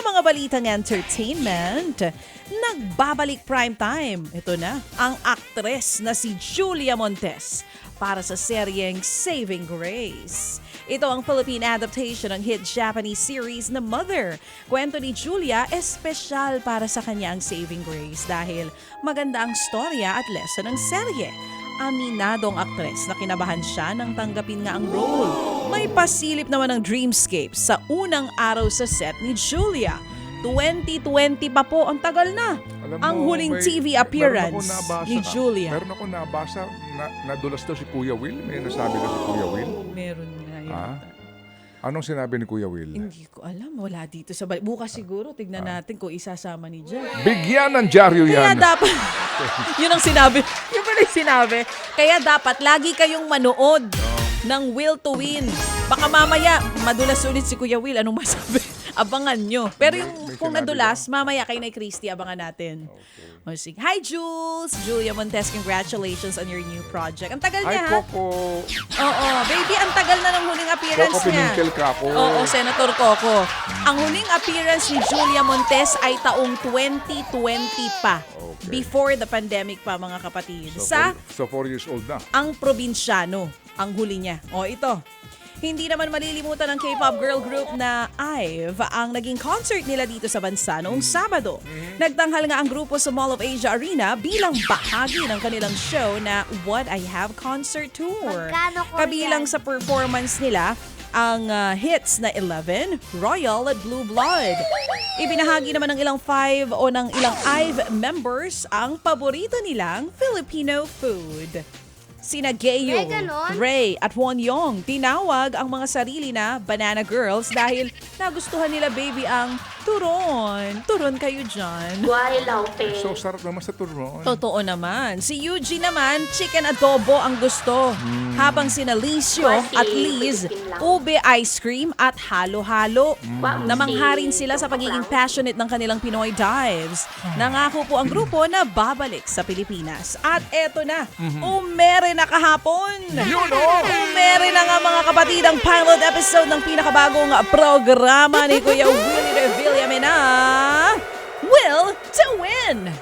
mga balitang entertainment, nagbabalik prime time. Ito na, ang aktres na si Julia Montes para sa seryeng Saving Grace. Ito ang Philippine adaptation ng hit Japanese series na Mother. Kwento ni Julia, espesyal para sa kanya ang Saving Grace dahil maganda ang storya at lesson ng serye. Aminado ang aktres na kinabahan siya nang tanggapin nga ang role. May pasilip naman ng dreamscape sa unang araw sa set ni Julia. 2020 pa po, ang tagal na. Ang huling TV appearance ni Julia. Meron ako nabasa, nadulas daw si Kuya Will. May nasabi na si Kuya Will. Meron nga yun. Anong sinabi ni Kuya Will? Hindi ko alam. Wala dito sa bukas siguro. Tignan natin kung isasama ni Jeff. Bigyan ng dyaryo Kaya yan. dapat, yun ang sinabi. Yun pala yung sinabi. Kaya dapat lagi kayong manood ng Will to Win. Baka mamaya, madulas ulit si Kuya Will. Anong masabi? Abangan nyo. Pero yung kung nadulas, mamaya kay na Christy, abangan natin. Okay. Sige. Hi, Jules! Julia Montes, congratulations on your new project. Ang tagal niya, Hi, Coco. Oo, baby, ang tagal na ng huling appearance Coco, niya. pininkel ka ako. Oo, Senator Coco. Ang huling appearance ni Julia Montes ay taong 2020 pa. Okay. Before the pandemic pa, mga kapatid. So 4 years old na. Ang probinsyano, ang huli niya. O, ito. Hindi naman malilimutan ng K-pop girl group na IVE ang naging concert nila dito sa bansa noong Sabado. Nagtanghal nga ang grupo sa Mall of Asia Arena bilang bahagi ng kanilang show na What I Have Concert Tour. Kabilang sa performance nila ang hits na 11, Royal at Blue Blood. Ibinahagi naman ng ilang ilang IVE members ang paborito nilang Filipino food. Sina Gayo, Ray at Won Young tinawag ang mga sarili na Banana Girls dahil nagustuhan nila baby ang turon. Turon kayo dyan. So sarap naman sa turon. Totoo naman. Si Eugene naman, chicken adobo ang gusto. Habang sina Licio at Liz, ube ice cream at halo-halo. Namangha rin sila sa pagiging passionate ng kanilang Pinoy dives. Nangako po ang grupo na babalik sa Pilipinas. At eto na, umere na kahapon. Umere na nga mga kapatid ang pilot episode ng pinakabagong programa ni Kuya Willie Revillame na Will to Win.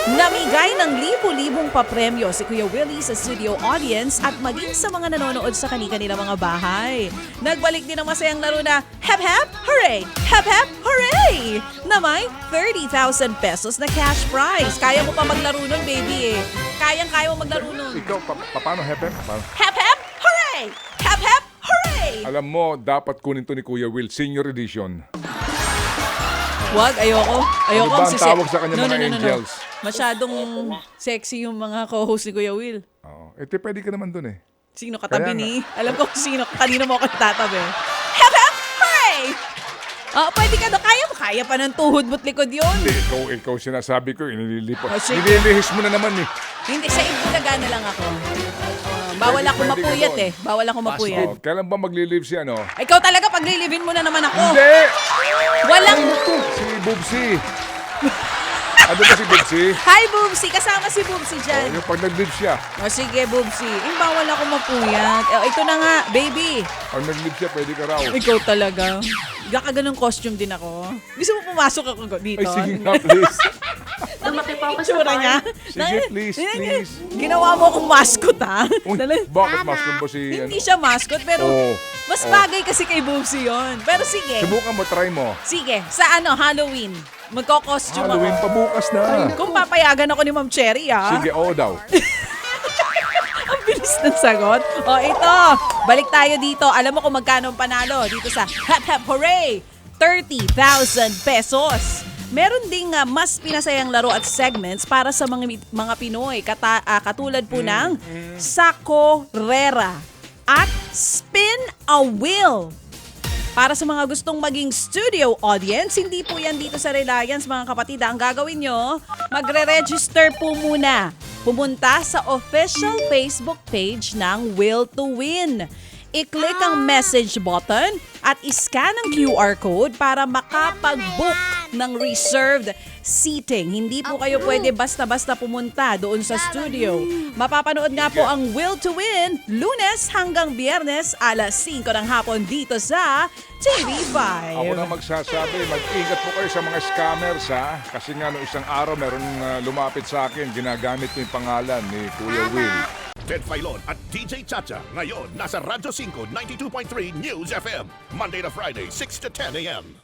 Namigay ng libu-libong papremyo si Kuya Willie sa studio audience at maging sa mga nanonood sa kanilang mga bahay. Nagbalik din ang masayang laro na Hep Hep Hooray! Hep Hep Hooray! Na may 30,000 pesos na cash prize. Kaya mo pa maglaro nun, baby eh. Kayang-kaya mo maglaro nun. Ikaw, paano Hep Hep? Hep Hep Hooray! Hep Hep Hooray! Alam mo, dapat kunin to ni Kuya Will, senior edition. Wag, ayoko. Ano ba ang tawag sa kanya mga angels? Masyadong sexy yung mga co-host ni Kuya Will. Oo. Pwede ka naman dun eh. Sino katabi ni? Alam ko kung sino. Kanina mo ako tatabi. Hep hep! Hooray! Pwede ka doon. Kaya pa ng tuhod mo't likod yun. Hindi, ikaw sinasabi ko, inililipat. Sige. Nililihis mo na naman eh. Hindi, sa Ibulaga na lang ako. Bawal ako mapuyat eh. Bawal ako mapuyat. Kailan ba magli-live si ano? Ikaw talaga, pag-lilivin mo na naman ako. Hindi! Walang... Si Bubsy. Ano ba si Bubsy? Hi, Bubsy. Kasama si Bubsy dyan. Yung pag nag-live siya. Sige, Bubsy. Bawal ako mapuyat. Ito na nga, baby. Pag nag-live siya, pwede ka raw. Ikaw talaga. Gakaganong costume din ako. Gusto mo pumasok ako dito? Ay, sige nga, please. Lumaki pa ako sa Tsura niya. Sige, please. Ginawa mo akong mascot, ha? Uy, bakit mascom ba si... Hindi siya mascot, pero Oo. mas bagay kasi kay Bubsy yun. Pero sige. Subukan mo, try mo. Sige, sa Halloween. Magko-costume Halloween ako. pa bukas na. Kung papayagan ako ni Ma'am Cherry, ha? Sige, oo daw. Ang bilis ng sagot. Ito. Balik tayo dito. Alam mo kung magkano ang panalo dito sa Hep Hep Hooray! 30,000 pesos. Meron ding mas pinasayang laro at segments para sa mga Pinoy. Katulad po ng Sakorera at Spin a Wheel. Para sa mga gustong maging studio audience, hindi po yan dito sa Reliance, mga kapatid. Ang gagawin nyo, magre-register po muna. Pumunta sa official Facebook page ng Will to Win. I-click ang message button at i-scan ang QR code para makapag-book ng reserved seating. Hindi po kayo pwede basta-basta pumunta doon sa studio. Mapapanood nga po ang Will to Win Lunes hanggang Biyernes alas 5 ng hapon dito sa TV5. Ako na magsasabi, mag-ingat po kayo sa mga scammers ha. Kasi nga no isang araw meron lumapit sa akin, ginagamit ko yung pangalan ni Kuya Will. Ted Filon at DJ Chacha. Ngayon, nasa Radyo 5, 92.3 News FM. Monday to Friday, 6 to 10 a.m.